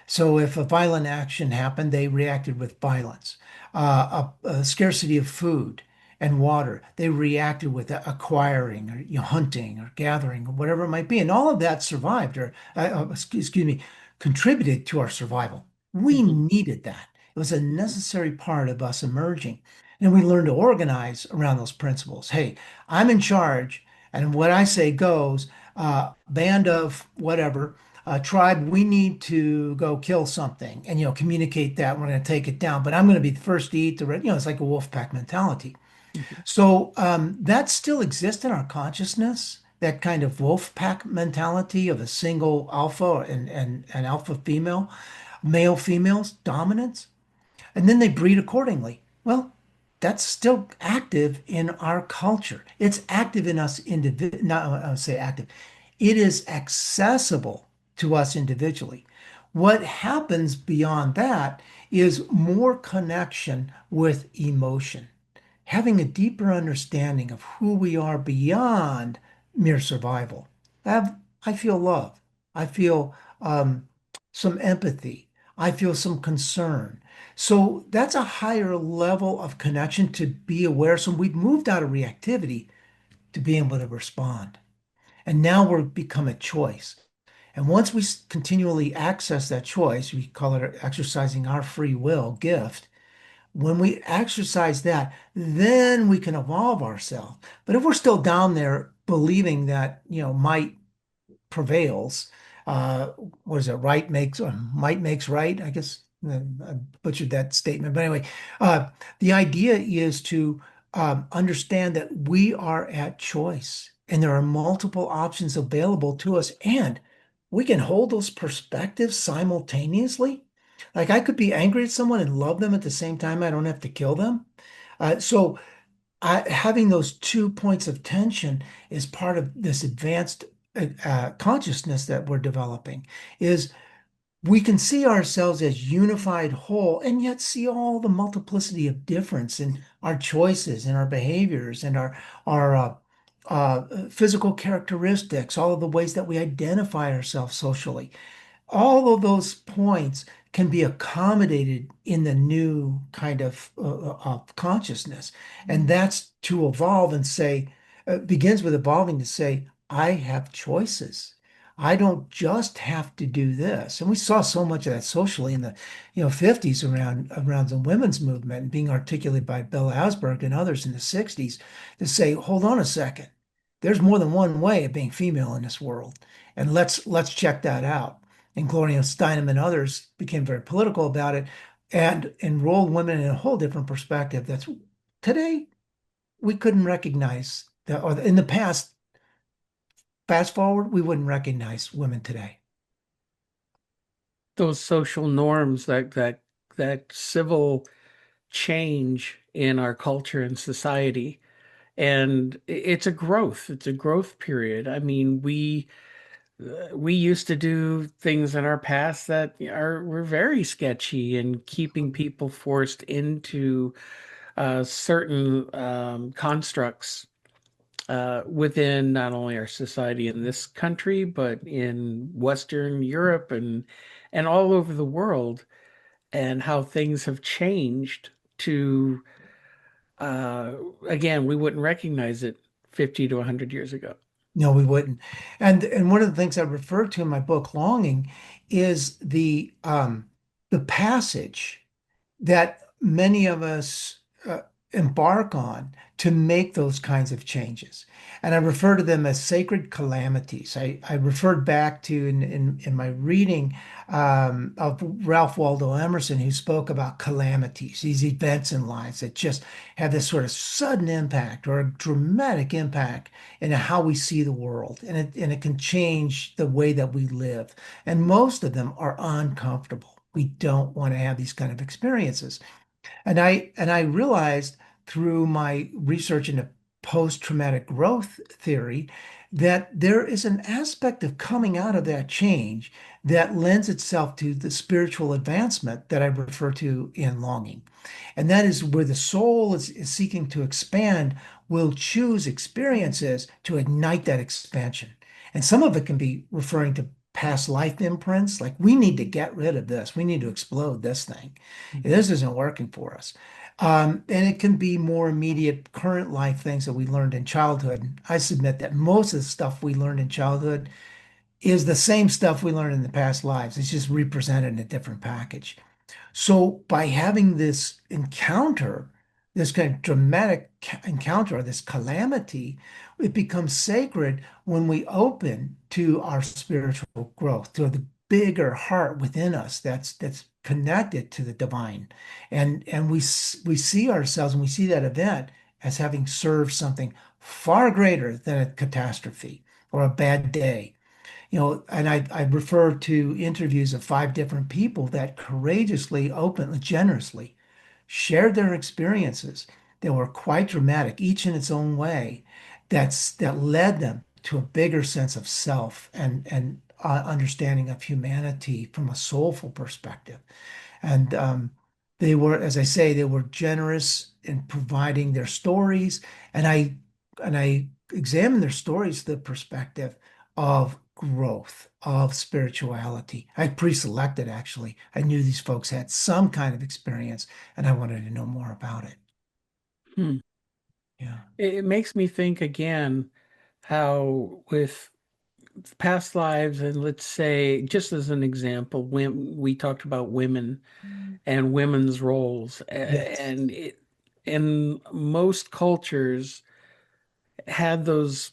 So if a violent action happened, they reacted with violence. A scarcity of food and water, they reacted with acquiring or hunting or gathering or whatever it might be. And all of that survived or, excuse me, contributed to our survival. We Mhm. needed that. It was a necessary part of us emerging. And we learned to organize around those principles. Hey, I'm in charge, and what I say goes. Band of whatever, tribe, we need to go kill something and communicate that we're going to take it down. But I'm going to be the first to eat it's like a wolf pack mentality. Mhm. So that still exists in our consciousness, that kind of wolf pack mentality of a single alpha and alpha female, male females, dominance, and then they breed accordingly. Well, that's still active in our culture. It's active in us not I would say active. It is accessible to us individually. What happens beyond that is more connection with emotion, having a deeper understanding of who we are beyond mere survival. I feel love. I feel some empathy. I feel some concern. So that's a higher level of connection to be aware. So we've moved out of reactivity to being able to respond. And now we're become a choice. And once we continually access that choice, we call it exercising our free will gift. When we exercise that, then we can evolve ourselves. But if we're still down there believing that, might prevails, uh, what is it, right makes or might makes right, I guess I butchered that statement, but anyway, the idea is to understand that we are at choice and there are multiple options available to us, and we can hold those perspectives simultaneously. Like I could be angry at someone and love them at the same time. I don't have to kill them. So having those 2 points of tension is part of this advanced consciousness that we're developing. Is we can see ourselves as unified whole and yet see all the multiplicity of difference in our choices and our behaviors and our physical characteristics, all of the ways that we identify ourselves socially. All of those points can be accommodated in the new kind of consciousness. And that's to evolve and say, begins with evolving to say, I have choices. I don't just have to do this. And we saw so much of that socially in the 50s around the women's movement being articulated by Bella Asberg and others in the 60s to say, hold on a second. There's more than one way of being female in this world. And let's check that out. And Gloria Steinem and others became very political about it and enrolled women in a whole different perspective that's today we couldn't recognize that, or in the past, fast forward, we wouldn't recognize women today. Those social norms, that civil change in our culture and society. And it's a growth period. I mean, we used to do things in our past that were very sketchy and keeping people forced into certain constructs within not only our society in this country, but in Western Europe and all over the world, and how things have changed to uh, again, we wouldn't recognize it 50 to 100 years ago. No, we wouldn't. And one of the things I refer to in my book, Longing, is the passage that many of us embark on to make those kinds of changes. And I refer to them as sacred calamities. I referred back to in my reading of Ralph Waldo Emerson, who spoke about calamities, these events in lives that just have this sort of sudden impact or a dramatic impact in how we see the world. And it can change the way that we live. And most of them are uncomfortable. We don't want to have these kind of experiences. And I realized through my research into post-traumatic growth theory that there is an aspect of coming out of that change that lends itself to the spiritual advancement that I refer to in Longing. And that is where the soul is seeking to expand, will choose experiences to ignite that expansion. And some of it can be referring to past life imprints, like we need to get rid of this. We need to explode this thing. Mhm. This isn't working for us. And it can be more immediate current life things that we learned in childhood. And I submit that most of the stuff we learned in childhood is the same stuff we learned in the past lives. It's just represented in a different package. So by having this encounter, this kind of dramatic encounter, this calamity, it becomes sacred when we open to our spiritual growth, to the bigger heart within us that's connected to the divine. And we see ourselves and we see that event as having served something far greater than a catastrophe or a bad day. And I refer to interviews of 5 different people that courageously, openly, generously shared their experiences that were quite dramatic, each in its own way, that led them to a bigger sense of self and understanding of humanity from a soulful perspective. And they were, as I say, they were generous in providing their stories. And I examined their stories through the perspective of growth, of spirituality. I pre-selected actually. I knew these folks had some kind of experience and I wanted to know more about it. Hmm. Yeah. It makes me think again how with past lives, and let's say, just as an example, when we talked about women and women's roles, Yes. and in most cultures had those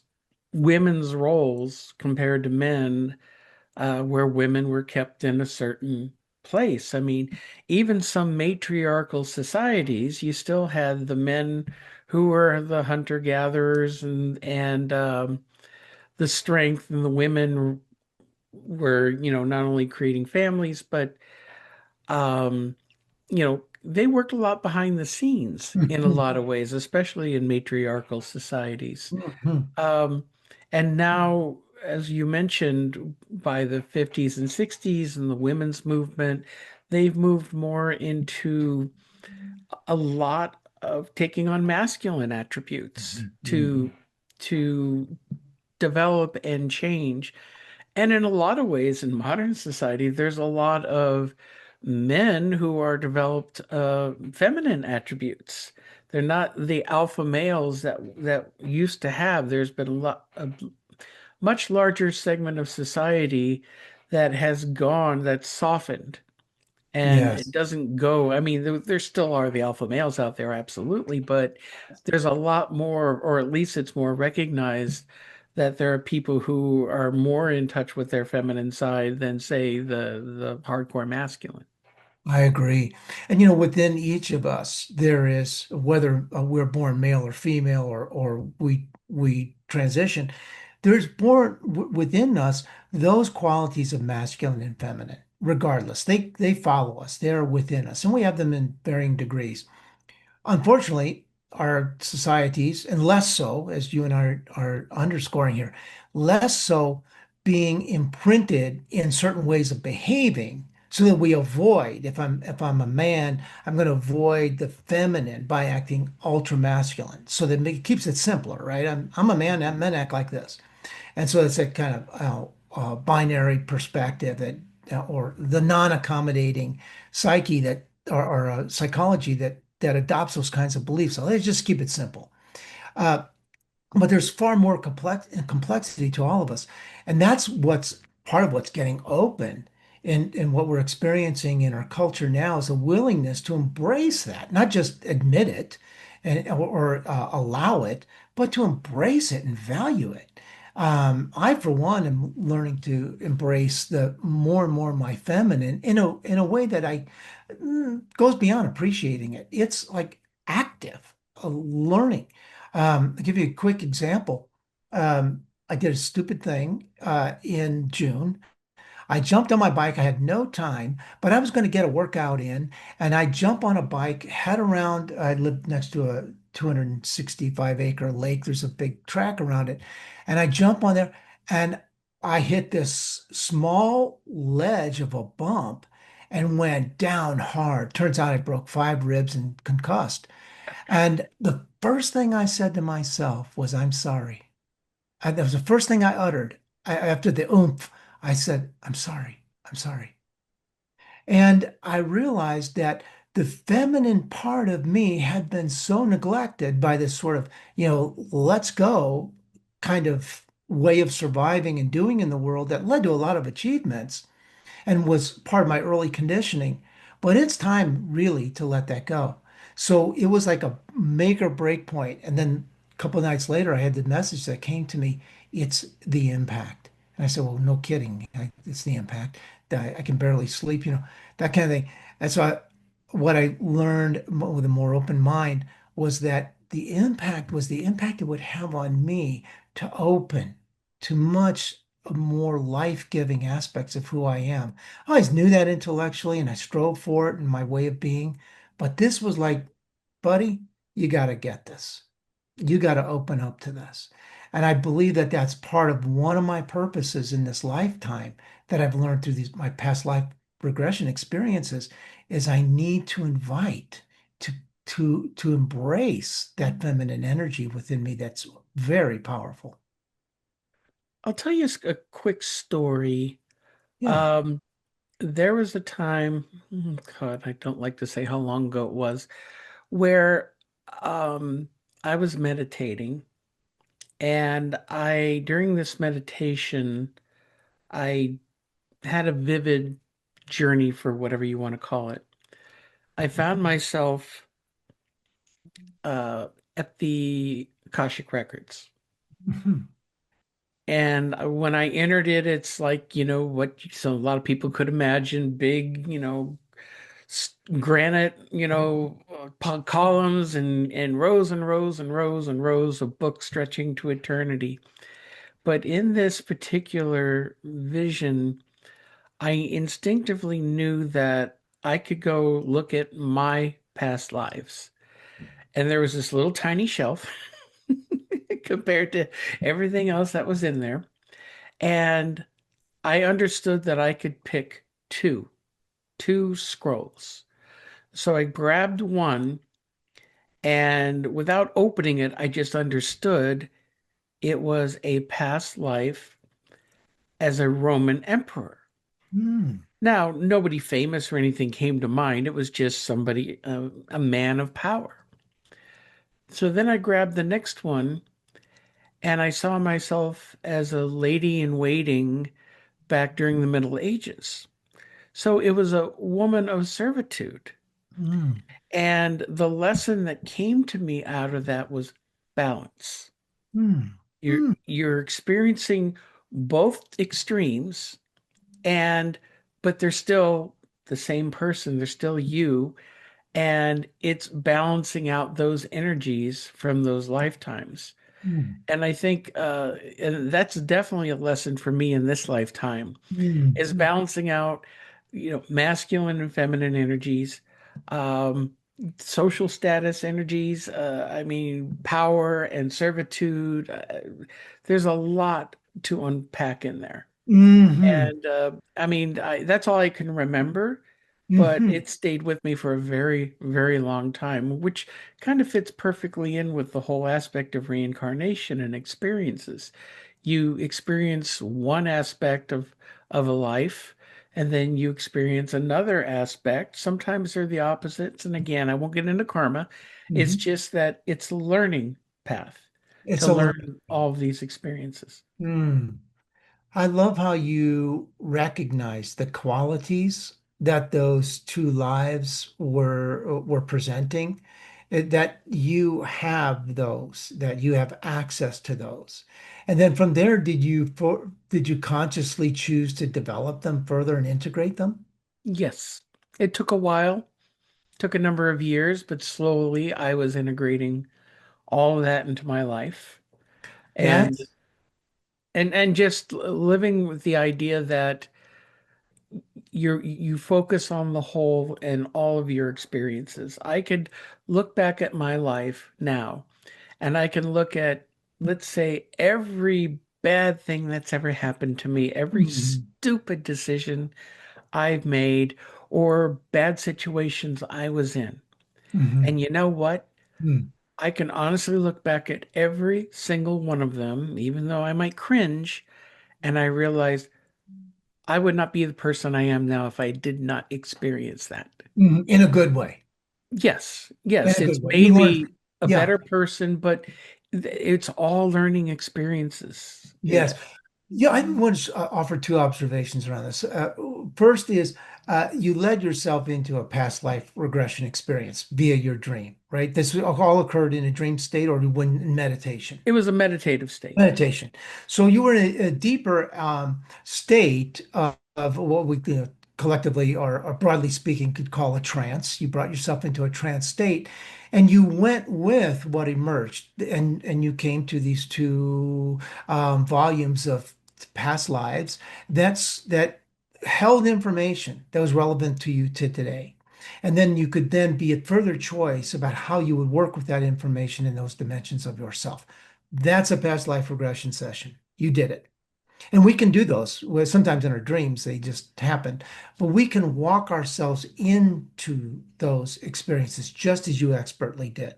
women's roles compared to men, where women were kept in a certain place. I mean, even some matriarchal societies, you still had the men who were the hunter-gatherers and the strength, and the women were, not only creating families, but um, they worked a lot behind the scenes in a Mhm. lot of ways, especially in matriarchal societies. Mhm. Um, and now, as you mentioned, by the 50s and 60s and the women's movement, they've moved more into a lot of taking on masculine attributes Mhm. to develop and change. And in a lot of ways, in modern society, there's a lot of men who are developed feminine attributes. They're not the alpha males that used to have. There's been a much larger segment of society that has gone, that's softened. And it Yes, doesn't go, I mean, there still are the alpha males out there, absolutely, but there's a lot more, or at least it's more recognized that there are people who are more in touch with their feminine side than, say, the hardcore masculine. I agree. And within each of us, there is whether we're born male or female or we transition, there's born within us those qualities of masculine and feminine. Regardless, they follow us. They're within us, and we have them in varying degrees. Unfortunately, our societies, and less so, as you and I are underscoring here, less so being imprinted in certain ways of behaving so that we avoid, if I'm a man, I'm going to avoid the feminine by acting ultra masculine. So that it keeps it simpler, right? I'm a man, and men act like this. And so it's a kind of binary perspective that, or the non-accommodating psyche that, or psychology that adopts those kinds of beliefs. So let's just keep it simple. Uh, but there's far more complexity to all of us, and that's what's part of what's getting open in what we're experiencing in our culture now is a willingness to embrace that, not just admit it or allow it, but to embrace it and value it. I, for one, am learning to embrace the more and more my feminine in a way that I goes beyond appreciating it. It's like active learning. I'll give you a quick example. I did a stupid thing in June. I jumped on my bike. I had no time, but I was going to get a workout in, and I jump on a bike, head around. I live next to a 265-acre lake. There's a big track around it, and I jump on there, and I hit this small ledge of a bump and went down hard. Turns out I broke 5 ribs and concussed. And the first thing I said to myself was, I'm sorry. That was the first thing I uttered. After the oomph, I said, I'm sorry. I'm sorry. And I realized that the feminine part of me had been so neglected by this sort of, let's go kind of way of surviving and doing in the world that led to a lot of achievements and was part of my early conditioning. But it's time really to let that go. So it was like a make or break point. And then a couple of nights later, I had the message that came to me, it's the impact. And I said, well, no kidding. It's the impact. I can barely sleep, that kind of thing. And so what I learned with a more open mind was that the impact was the impact it would have on me to open to much more life-giving aspects of who I am. I always knew that intellectually and I strove for it in my way of being. But this was like, buddy, you got to get this. You got to open up to this. And I believe that that's part of one of my purposes in this lifetime that I've learned through these my past life regression experiences is I need to invite to to embrace that feminine energy within me that's very powerful. I'll tell you a quick story. Yeah. Um, there was a time, God, I don't like to say how long ago it was, where um, I was meditating, and during this meditation, I had a vivid journey, for whatever you want to call it. I found myself uh, at the Akashic Records, And when I entered it, it's like, what so a lot of people could imagine, big, granite, columns and rows and rows and rows and rows of books stretching to eternity. But in this particular vision, I instinctively knew that I could go look at my past lives. And there was this little tiny shelf compared to everything else that was in there. And I understood that I could pick two scrolls. So I grabbed one, and without opening it, I just understood it was a past life as a Roman emperor. Mm, Now, nobody famous or anything came to mind. It was just somebody, a man of power. So then I grabbed the next one, and I saw myself as a lady in waiting back during the Middle Ages. So it was a woman of servitude. mm, And the lesson that came to me out of that was balance. mm, You're mm, you're experiencing both extremes, and but they're still the same person, they're still you, and it's balancing out those energies from those lifetimes. mm, And I think and that's definitely a lesson for me in this lifetime mm, is balancing out, masculine and feminine energies, um, social status energies. I mean, power and servitude. There's a lot to unpack in there. mhm, And I mean, that's all I can remember, but mhm, it stayed with me for a very, very long time, which kind of fits perfectly in with the whole aspect of reincarnation and experiences. You experience one aspect of a life, and then you experience another aspect. Sometimes they're the opposites. And again, I won't get into karma. It's mhm. just that it's a learning path It's to a learning. learn all of these experiences. Mm. I love how you recognize the qualities that those two lives were presenting, that you have those, that you have access to those. And then from there, did you consciously choose to develop them further and integrate them? Yes, it took a while, took a number of years, but slowly I was integrating all of that into my life and That's and just living with the idea that you focus on the whole and all of your experiences. I could look back at my life now and I can look at, let's say, every bad thing that's ever happened to me, every Mhm, stupid decision I've made, or bad situations I was in. mhm, And you know what? mhm, I can honestly look back at every single one of them, even though I might cringe, and I realize I would not be the person I am now if I did not experience that. mhm. In a good way. Yes, In yes, a it's good way. You made learn, me a yeah, better person, but it's all learning experiences. yes. Yeah, I want to offer two observations around this. First is you led yourself into a past life regression experience via your dream, right? This all occurred in a dream state or when in meditation. It was a meditative state. Meditation. So you were in a deeper state of what we collectively or broadly speaking could call a trance. You brought yourself into a trance state, and you went with what emerged, and you came to these two volumes of past lives that held information that was relevant to you to today. And then you could then be at further choice about how you would work with that information in those dimensions of yourself. That's a past life regression session. You did it. And we can do those. Well, sometimes in our dreams, they just happen. But we can walk ourselves into those experiences just as you expertly did.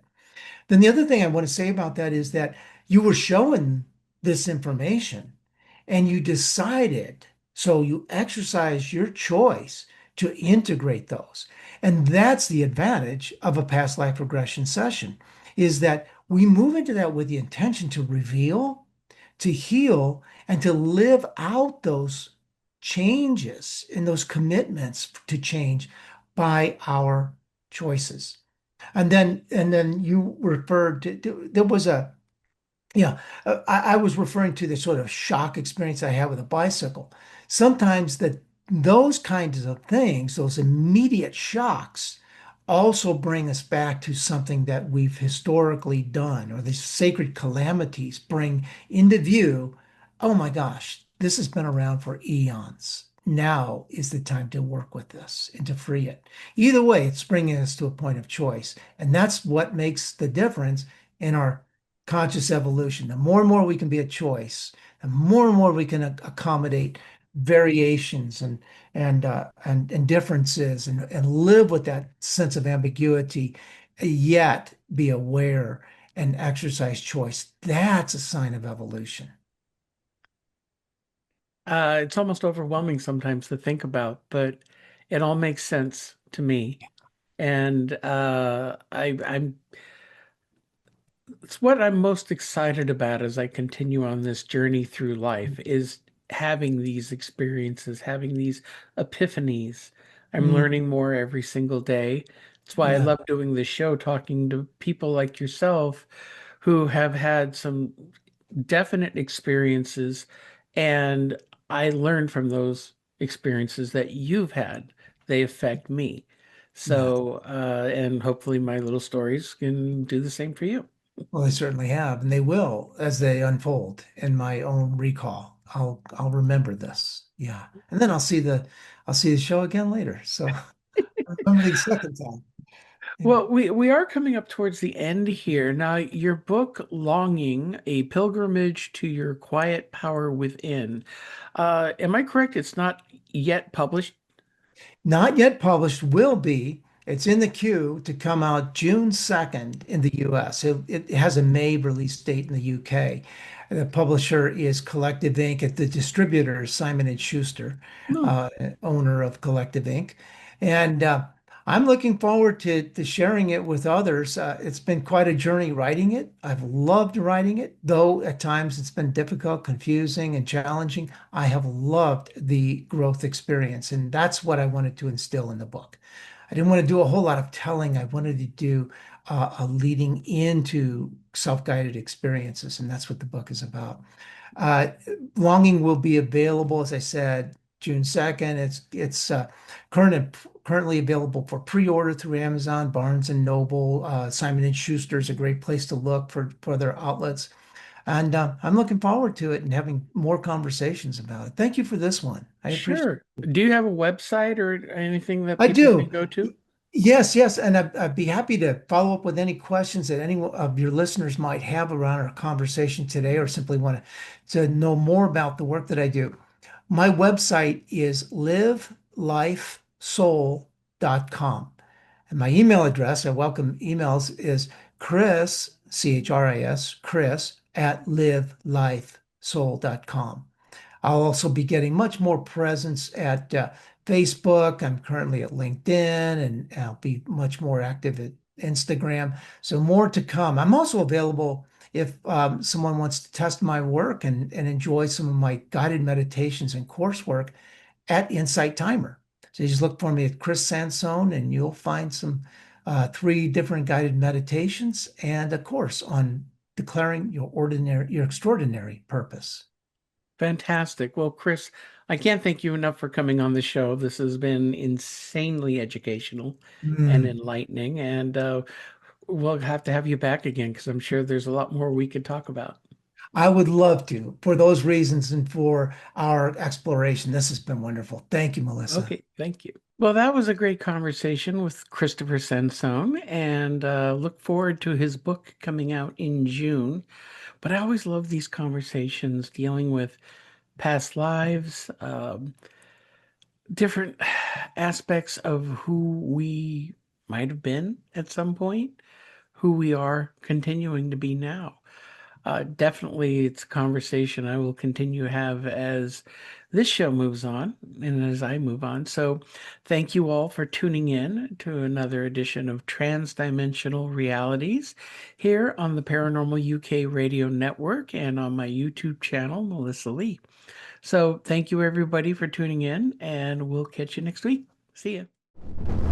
Then the other thing I want to say about that is that you were shown this information and you decided, so you exercise your choice to integrate those. And that's the advantage of a past life regression session is that we move into that with the intention to reveal, to heal, and to live out those changes and those commitments to change by our choices. And then you referred to there was Yeah, I was referring to the sort of shock experience I had with a bicycle. Sometimes those kinds of things, those immediate shocks, also bring us back to something that we've historically done, or these sacred calamities bring into view. Oh my gosh, this has been around for eons. Now is the time to work with this and to free it. Either way, it's bringing us to a point of choice, and that's what makes the difference in our conscious evolution. The more and more we can be a choice, the more and more we can accommodate variations and differences and live with that sense of ambiguity, yet be aware and exercise choice. That's a sign of evolution. It's almost overwhelming sometimes to think about, but it all makes sense to me. And I'm it's what I'm most excited about as I continue on this journey through life is having these experiences, having these epiphanies. I'm Mm, learning more every single day. That's why I yeah, love doing this show, talking to people like yourself who have had some definite experiences, and I learn from those experiences that you've had. They affect me. yeah. So, and hopefully my little stories can do the same for you. Well, they certainly have, and they will as they unfold in my own recall. I'll remember this. Yeah. And then I'll see the show again later. So I'll remember the second time. Yeah. Well, we are coming up towards the end here. Now, your book, Longing, A Pilgrimage to Your Quiet Power Within. Am I correct? It's not yet published? Not yet published, will be. It's in the queue to come out June 2nd in the US. It has a May release date in the UK. The publisher is Collective Inc. The distributor is Simon and Schuster, No. uh, owner of Collective Inc. And I'm looking forward to sharing it with others. It's been quite a journey writing it. I've loved writing it, though at times it's been difficult, confusing, and challenging. I have loved the growth experience, and that's what I wanted to instill in the book. I didn't want to do a whole lot of telling. I wanted to do a leading into self-guided experiences, and that's what the book is about. Uh, Longing will be available, as I said, June 2nd. It's currently available for pre-order through Amazon, Barnes and Noble. Simon and Schuster is a great place to look for their outlets. And I'm looking forward to it and having more conversations about it. Thank you for this one. I appreciate Sure. Do you have a website or anything that I people can do. go to? Yes, yes. And I'd be happy to follow up with any questions that any of your listeners might have around our conversation today or simply want to know more about the work that I do. My website is livelifesoul.com. And my email address, I welcome emails, is Chris, Chris, Chris at livelifesoul.com. I'll also be getting much more presence at Facebook. I'm currently at LinkedIn and I'll be much more active at Instagram. So more to come. I'm also available if someone wants to test my work and enjoy some of my guided meditations and coursework at Insight Timer. So you just look for me at Chris Sansone and you'll find some three different guided meditations and a course on declaring your extraordinary purpose. Fantastic. Well, Chris, I can't thank you enough for coming on the show. This has been insanely educational and Mm. enlightening, and we'll have to have you back again because I'm sure there's a lot more we could talk about. I would love to, for those reasons and for our exploration. This has been wonderful. Thank you, Milyssa. Okay, thank you. Well, that was a great conversation with Christopher Sansone, and look forward to his book coming out in June. But I always love these conversations dealing with past lives, different aspects of who we might have been at some point, who we are continuing to be now. Definitely, it's a conversation I will continue to have as this show moves on and as I move on. So, thank you all for tuning in to another edition of Transdimensional Realities here on the Paranormal UK Radio Network and on my YouTube channel, Melissa Lee. So, thank you everybody for tuning in, and we'll catch you next week. See ya.